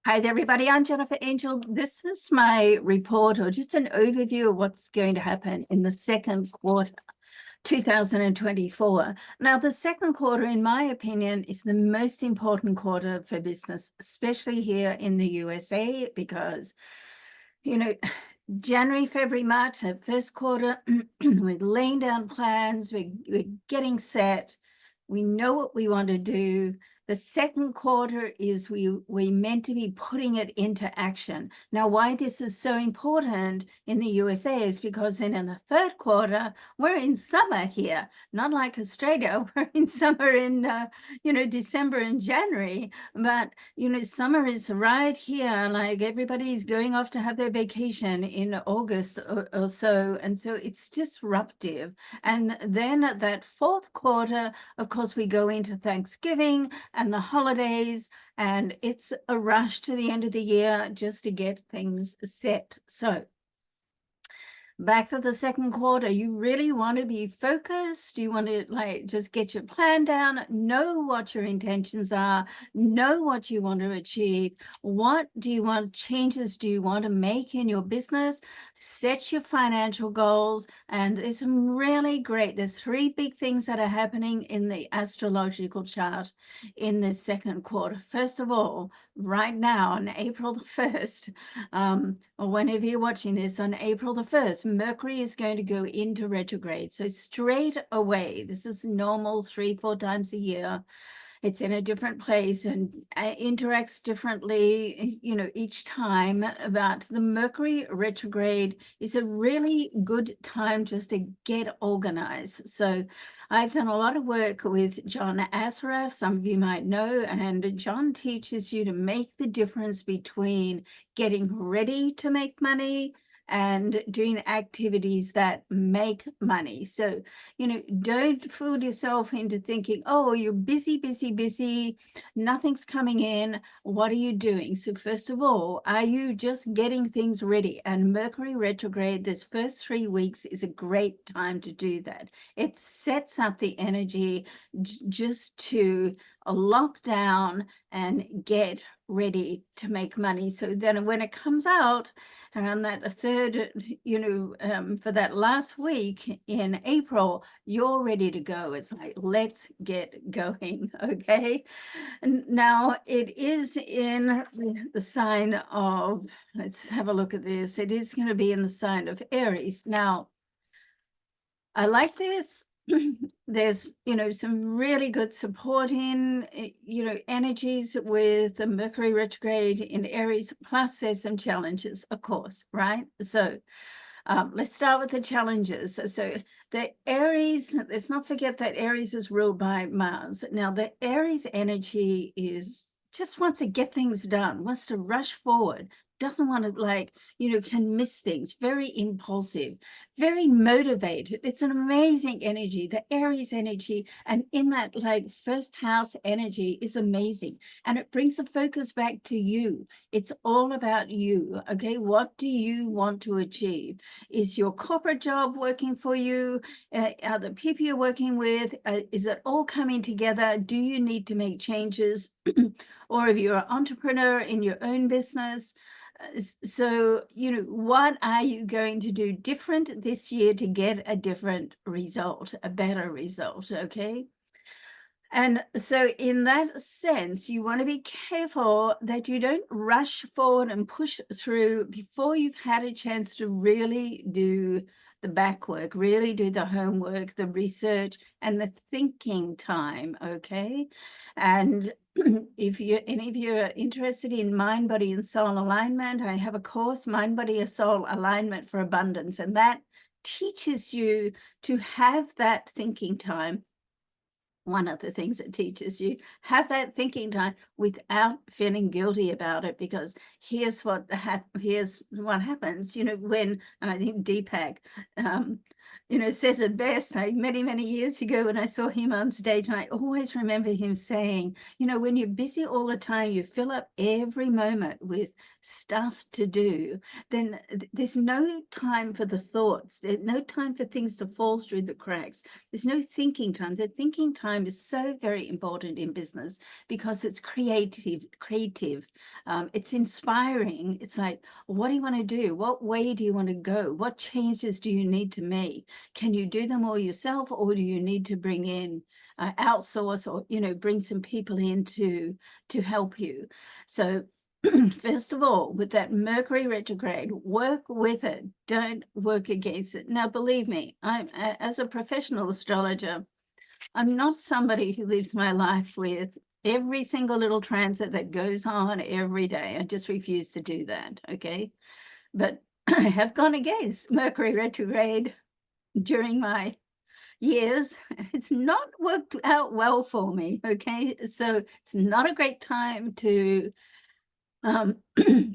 Hi there, everybody. I'm Jennifer Angel. This is my report, or just an overview of what's going to happen in the second quarter, 2024. Now, the second quarter, in my opinion, is the most important quarter for business, especially here in the USA, because, January, February, March, our first quarter, we're laying down plans, we're getting set, we know what we want to do. The second quarter is we meant to be putting it into action. Now, why this is so important in the USA is because then in the third quarter, we're in summer here, not like Australia. We're in summer in, December and January. But, summer is right here. Like everybody's going off to have their vacation in August or so. And so it's disruptive. And then at that fourth quarter, of course, we go into Thanksgiving and the holidays, and it's a rush to the end of the year just to get things set. So back to the second quarter, you really want to be focused. You want to just get your plan down, know what your intentions are, know what you want to achieve. What changes do you want to make in your business? Set your financial goals. And there's some really there's three big things that are happening in the astrological chart in this second quarter. First of all, right now on April the 1st, or whenever you're watching this, on April the 1st, Mercury is going to go into retrograde. So straight away, this is normal 3-4 times a year. It's in a different place and interacts differently, each time. But the Mercury retrograde is a really good time just to get organized. So I've done a lot of work with John Assaraf, some of you might know, and John teaches you to make the difference between getting ready to make money and doing activities that make money. So, don't fool yourself into thinking, oh, you're busy, nothing's coming in. What are you doing? So first of all, are you just getting things ready? And Mercury retrograde, this first 3 weeks is a great time to do that. It sets up the energy just to lock down and get ready to make money. So then when it comes out around that third, for that last week in April, you're ready to go. It's like, let's get going, okay? And now it is in the sign of, let's have a look at this. It is going to be in the sign of Aries. Now, I like this. There's, some really good supporting, energies with the Mercury retrograde in Aries, plus there's some challenges, of course, right? So let's start with the challenges. So the Aries, let's not forget that Aries is ruled by Mars. Now, the Aries energy just wants to get things done, wants to rush forward, doesn't want to can miss things, very impulsive, very motivated. It's an amazing energy, the Aries energy. And in that first house energy is amazing. And it brings the focus back to you. It's all about you. Okay. What do you want to achieve? Is your corporate job working for you? Are the people you're working with, is it all coming together? Do you need to make changes? Or if you're an entrepreneur in your own business, so, what are you going to do different this year to get a different result, a better result, okay? And so in that sense, you want to be careful that you don't rush forward and push through before you've had a chance to really do the back work, really do the homework, the research, and the thinking time, okay? And if any of you are interested in mind, body, and soul alignment, I have a course, Mind, Body, and Soul Alignment for Abundance, and that teaches you to have that thinking time. One of the things it teaches you, have that thinking time without feeling guilty about it, because here's what happens, when, and I think Deepak says it best. Many, many years ago when I saw him on stage, and I always remember him saying, when you're busy all the time, you fill up every moment with stuff to do, then there's no time for the thoughts. There's no time for things to fall through the cracks. There's no thinking time. The thinking time is so very important in business because it's creative. It's inspiring. It's like, what do you want to do? What way do you want to go? What changes do you need to make? Can you do them all yourself, or do you need to bring in outsource, or bring some people in to help you? So first of all, with that Mercury retrograde, work with it. Don't work against it. Now, believe me, as a professional astrologer, I'm not somebody who lives my life with every single little transit that goes on every day. I just refuse to do that, okay? But I have gone against Mercury retrograde during my years. It's not worked out well for me, okay? So it's not a great time to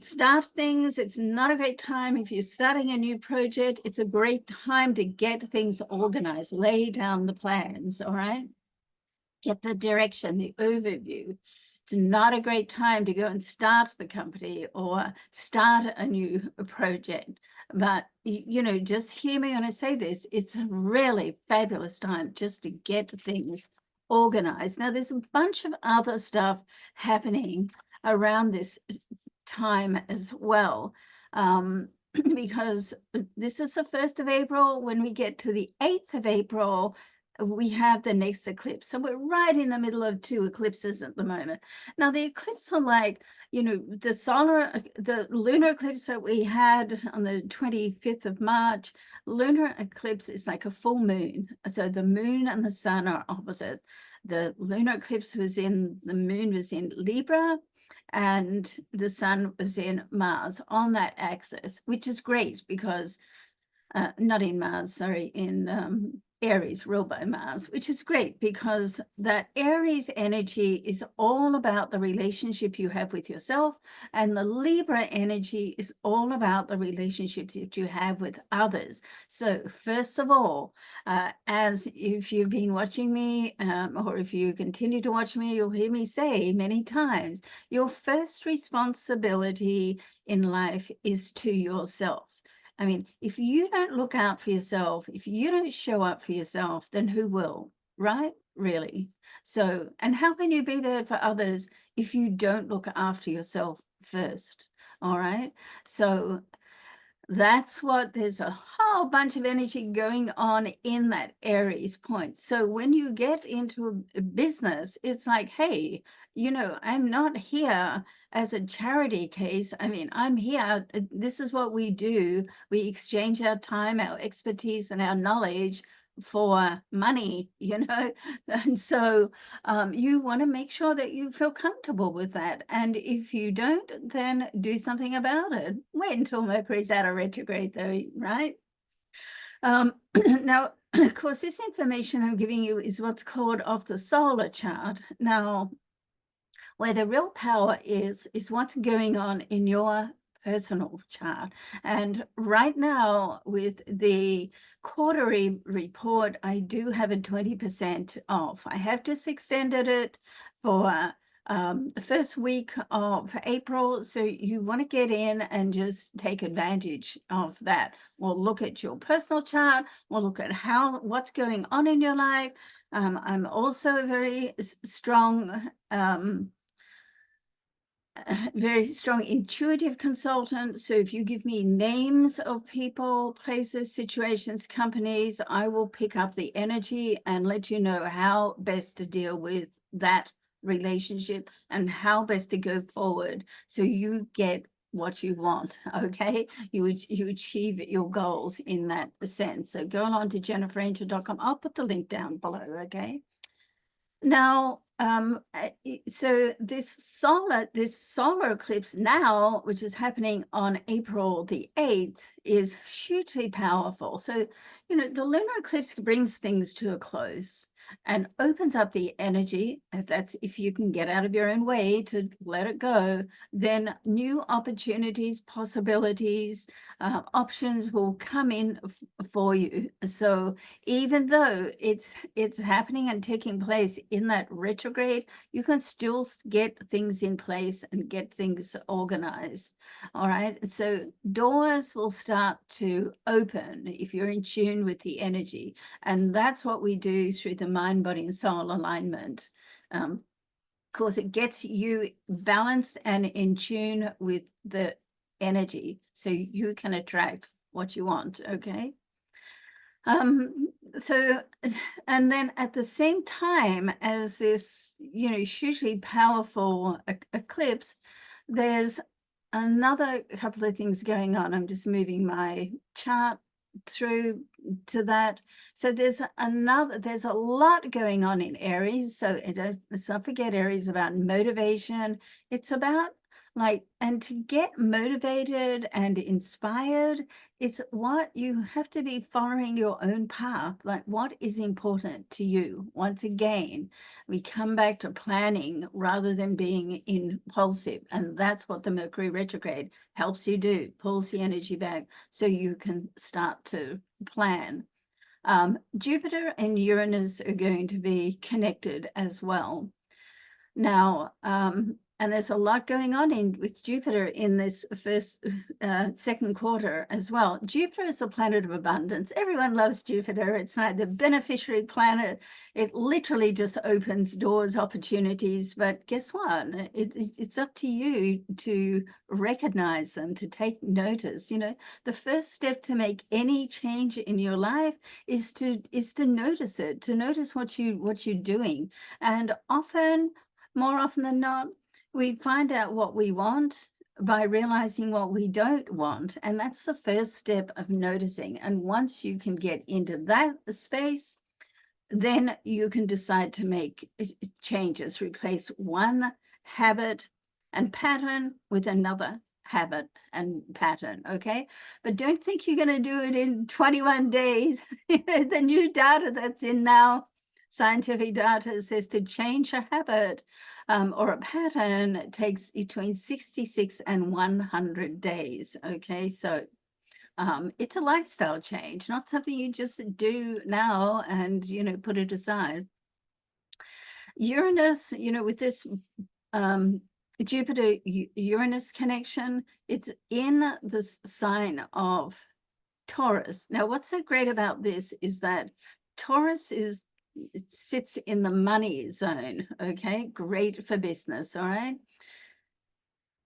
start things. It's not a great time if you're starting a new project. It's a great time to get things organized, lay down the plans, all right? Get the direction, the overview. It's not a great time to go and start the company or start a new project. But, just hear me when I say this. It's a really fabulous time just to get things organized. Now, there's a bunch of other stuff happening around this time as well. Because this is the 1st of April. When we get to the 8th of April, we have the next eclipse. So we're right in the middle of 2 eclipses at the moment. Now, the eclipse are like, the lunar eclipse that we had on the 25th of March, lunar eclipse is like a full moon. So the moon and the sun are opposite. The lunar eclipse the moon was in Libra, and the sun was in Mars on that axis, which is great because, not in Mars, sorry, in Aries, ruled by Mars, which is great because that Aries energy is all about the relationship you have with yourself, and the Libra energy is all about the relationships that you have with others. So first of all, as if you've been watching me, or if you continue to watch me, you'll hear me say many times, your first responsibility in life is to yourself. I mean, if you don't look out for yourself, if you don't show up for yourself, then who will, right? Really. So, and how can you be there for others if you don't look after yourself first? All right. So that's what, there's a whole bunch of energy going on in that Aries point. So when you get into a business, it's like, hey, I'm not here as a charity case. I mean, I'm here. This is what we do. We exchange our time, our expertise, and our knowledge for money, and so you want to make sure that you feel comfortable with that. And if you don't, then do something about it. Wait until Mercury's out of retrograde, though, right? Now, of course, this information I'm giving you is what's called off the solar chart. Now, where the real power is what's going on in your personal chart. And right now, with the quarterly report, I do have a 20% off. I have just extended it for the first week of April. So you want to get in and just take advantage of that. We'll look at your personal chart. We'll look at what's going on in your life. I'm also a very strong intuitive consultant. So if you give me names of people, places, situations, companies, I will pick up the energy and let you know how best to deal with that relationship and how best to go forward so you get what you want. Okay, you achieve your goals in that sense. So go on to jenniferangel.com. I'll put the link down below. Okay, now so this solar eclipse now, which is happening on April the 8th, is hugely powerful. So the lunar eclipse brings things to a close. and opens up the energy. That's if you can get out of your own way to let it go, then new opportunities, possibilities, options will come in for you. So even though it's happening and taking place in that retrograde, you can still get things in place and get things organized. All right. So doors will start to open if you're in tune with the energy. And that's what we do through the mind, body, and soul alignment. Of course, it gets you balanced and in tune with the energy so you can attract what you want. Okay. So, and then at the same time as this, hugely powerful eclipse, there's another couple of things going on. I'm just moving my chart through to that. So there's a lot going on in Aries. So let's not forget Aries is about motivation. It's about and to get motivated and inspired, it's what you have to be following your own path. Like, what is important to you? Once again, we come back to planning rather than being impulsive. And that's what the Mercury retrograde helps you do, pulls the energy back so you can start to plan. Jupiter and Uranus are going to be connected as well. Now, and there's a lot going on with Jupiter in this second quarter as well. Jupiter is the planet of abundance. Everyone loves Jupiter. It's like the beneficiary planet. It literally just opens doors, opportunities. But guess what? It's up to you to recognize them, to take notice. The first step to make any change in your life is to notice it, to notice what you're doing. And more often than not, we find out what we want by realizing what we don't want. And that's the first step of noticing. And once you can get into that space, then you can decide to make changes, replace one habit and pattern with another habit and pattern, okay? But don't think you're going to do it in 21 days. The new data that's in now, scientific data, says to change a habit or a pattern takes between 66 and 100 days, okay? So it's a lifestyle change, not something you just do now and, put it aside. Uranus, with this Jupiter-Uranus connection, it's in the sign of Taurus. Now, what's so great about this is that Taurus sits in the money zone, okay? Great for business, all right?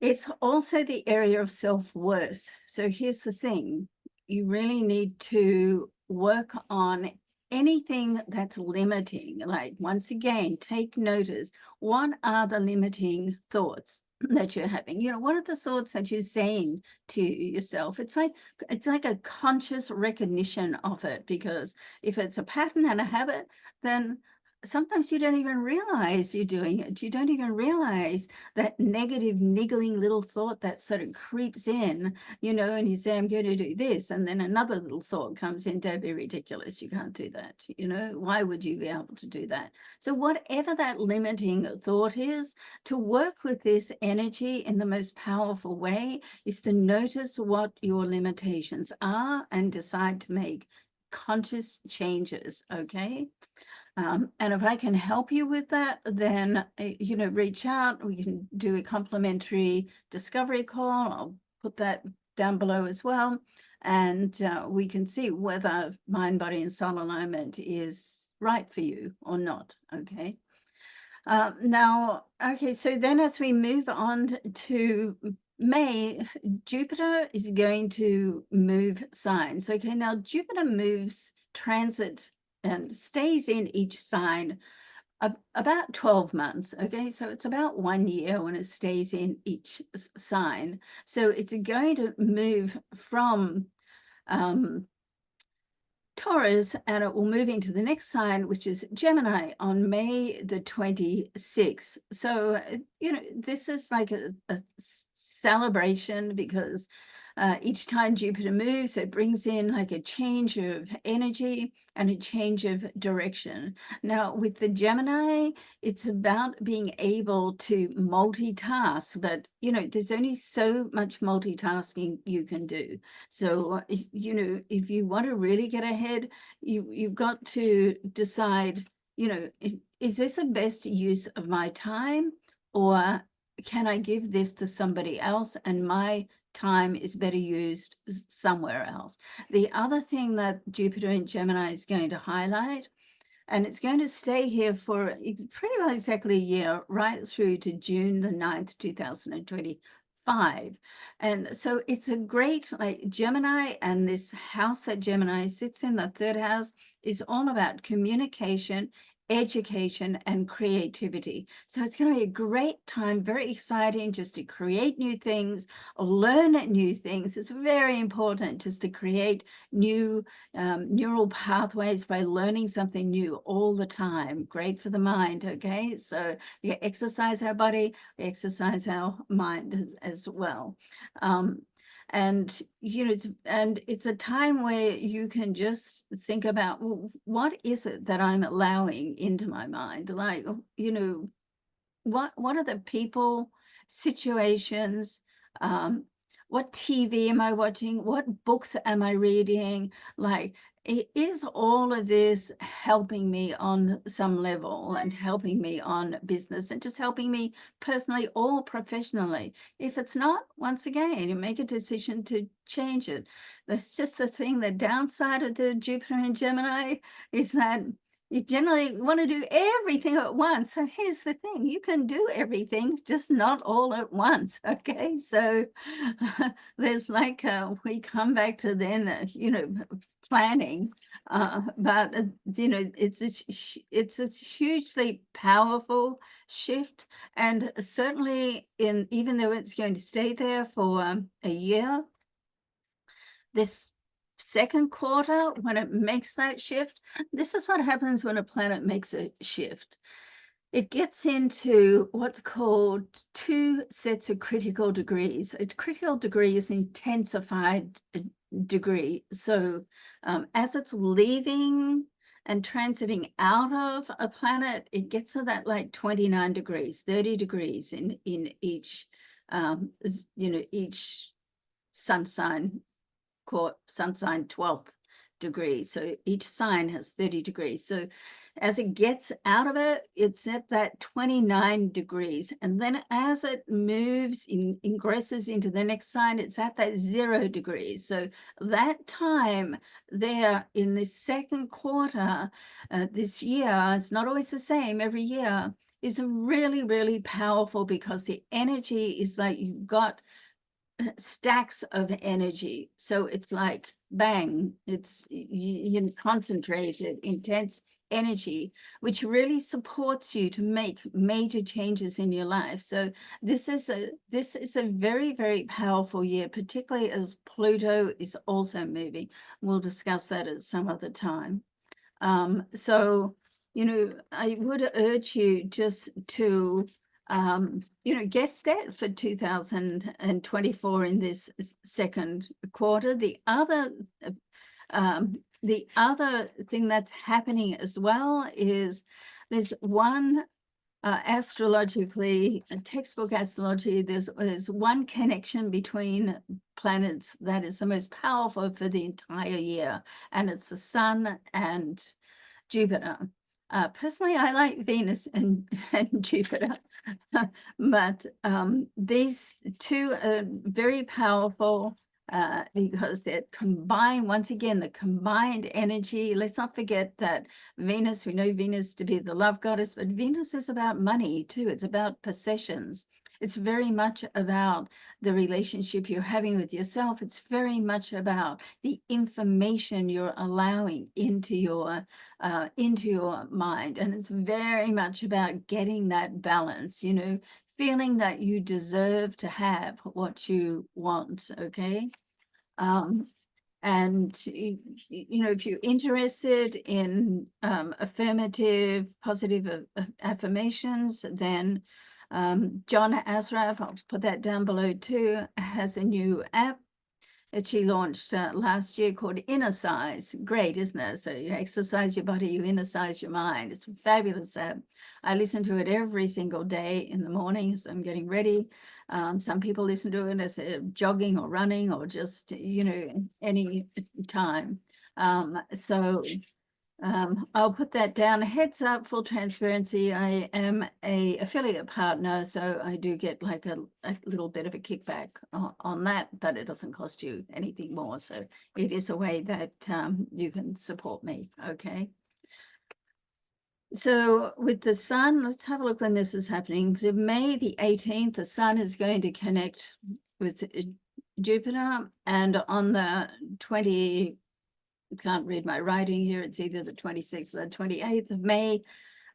It's also the area of self-worth. So here's the thing. You really need to work on anything that's limiting. Like, once again, take notice. What are the limiting thoughts that you're having? What are the thoughts that you're saying to yourself? It's like a conscious recognition of it, because if it's a pattern and a habit, then sometimes you don't even realize you're doing it. You don't even realize that negative, niggling little thought that sort of creeps in, and you say, I'm going to do this. And then another little thought comes in, don't be ridiculous. You can't do that. Why would you be able to do that? So whatever that limiting thought is, to work with this energy in the most powerful way is to notice what your limitations are and decide to make conscious changes, okay? And if I can help you with that, then, reach out. We can do a complimentary discovery call. I'll put that down below as well. And we can see whether mind, body, and soul alignment is right for you or not, okay? So then as we move on to May, Jupiter is going to move signs. Okay, now Jupiter moves transit and stays in each sign about 12 months. Okay, so it's about 1 year when it stays in each sign. So it's going to move from Taurus, and it will move into the next sign, which is Gemini, on May the 26th. So, this is like a celebration, because each time Jupiter moves, it brings in like a change of energy and a change of direction. Now, with the Gemini, it's about being able to multitask, but, you know, there's only so much multitasking you can do. So, you know, if you want to really get ahead, you've got to decide, you know, is this the best use of my time, or can I give this to somebody else and my time is better used somewhere else? The other thing that Jupiter in Gemini is going to highlight, and it's going to stay here for pretty well exactly a year, right through to June the 9th, 2025. And so it's a great, like, Gemini, and this house that Gemini sits in, the third house, is all about communication, education, and creativity. So it's going to be a great time, very exciting, just to create new things, learn new things. It's very important just to create new neural pathways by learning something new all the time. Great for the mind. Okay, so we exercise our body, we exercise our mind as well. And, you know, it's a time where you can just think about, well, what is it that I'm allowing into my mind? Like, you know, what are the people, situations, what TV am I watching? What books am I reading? Like, is all of this helping me on some level, and helping me on business, and just helping me personally or professionally? If it's not, once again, you make a decision to change it. That's just the thing. The downside of the Jupiter in Gemini is that you generally want to do everything at once. So here's the thing, you can do everything, just not all at once. Okay, so there's like, we come back to then, you know, planning, but you know, it's a hugely powerful shift. And certainly, even though it's going to stay there for a year, this second quarter, when it makes that shift, this is what happens when a planet makes a shift. It gets into what's called two sets of critical degrees. A critical degree is intensified degree. So as it's leaving and transiting out of a planet, it gets to that like 29 degrees, 30 degrees in each, you know, each sun sign, sun sign 12th degree. So each sign has 30 degrees. So as it gets out of it, it's at that 29 degrees. And then as it moves, ingresses into the next sign, it's at that 0 degrees. So that time there in the second quarter this year, it's not always the same every year, is really, really powerful, because the energy is like you've got stacks of energy. So it's like bang, it's you concentrated, intense energy, which really supports you to make major changes in your life. So this is a very, very powerful year, particularly as Pluto is also moving. We'll discuss that at some other time. So, you know, I would urge you just to you know, get set for 2024 in this second quarter. The other thing that's happening as well is there's one astrologically, textbook astrology, there's one connection between planets that is the most powerful for the entire year, and it's the Sun and Jupiter. Personally, I like Venus and Jupiter, but these two are very powerful because they're combined. Once again, the combined energy. Let's not forget that Venus, we know Venus to be the love goddess, but Venus is about money too. It's about possessions. It's very much about the relationship you're having with yourself. It's very much about the information you're allowing into your mind. And it's very much about getting that balance, you know, feeling that you deserve to have what you want. Okay. And, you know, if you're interested in affirmative, positive affirmations, then John Assaraf, I'll put that down below too, has a new app. that she launched last year called INNECISE. Great, isn't it? So you exercise your body, you INNECISE your mind. It's a fabulous app. I listen to it every single day in the morning as I'm getting ready. Some people listen to it as jogging or running or just, any time. I'll put that down. Heads up, full transparency. I am a affiliate partner, so I do get like a little bit of a kickback on that, but it doesn't cost you anything more. So it is a way that you can support me. Okay. So with the sun, let's have a look when this is happening. So May the 18th, the sun is going to connect with Jupiter, and on the 20, can't read my writing here, it's either the 26th or the 28th of May,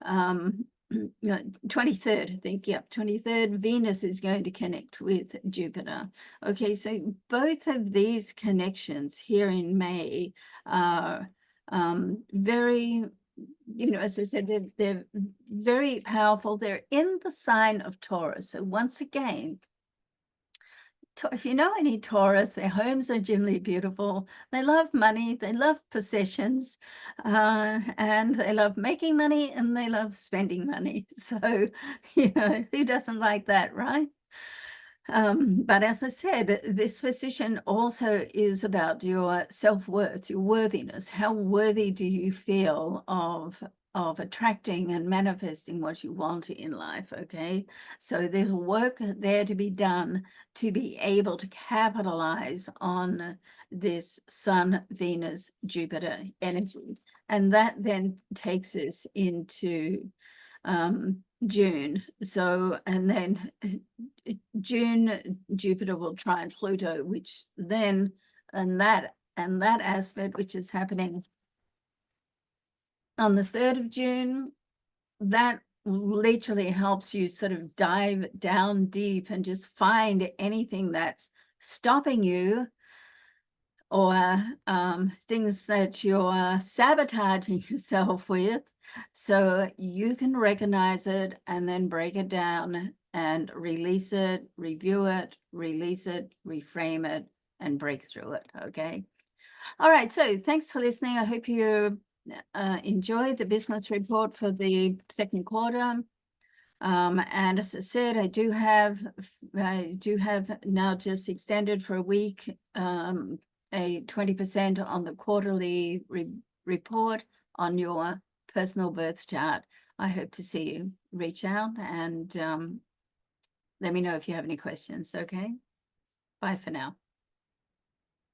no, 23rd, I think, yeah, 23rd, Venus is going to connect with Jupiter. Okay, so both of these connections here in May are very, as I said, they're very powerful. They're in the sign of Taurus. So once again, if you know any Taurus, their homes are generally beautiful. They love money, they love possessions, and they love making money and they love spending money. So, who doesn't like that, right? But as I said, this position also is about your self-worth, your worthiness. How worthy do you feel of attracting and manifesting what you want in life? Okay, so there's work there to be done to be able to capitalize on this Sun, Venus, Jupiter energy, and that then takes us into June. So, and then June, Jupiter will trine Pluto, which then, and that aspect, which is happening on the 3rd of June, that literally helps you sort of dive down deep and just find anything that's stopping you, or things that you're sabotaging yourself with, so you can recognize it and then break it down and release it, review it, release it, reframe it, and break through it. Okay. All right. So thanks for listening. I hope you enjoyed the business report for the second quarter. And as I said, I do have now just extended for a week, a 20% on the quarterly report on your personal birth chart. I hope to see you. Reach out and let me know if you have any questions. Okay. Bye for now.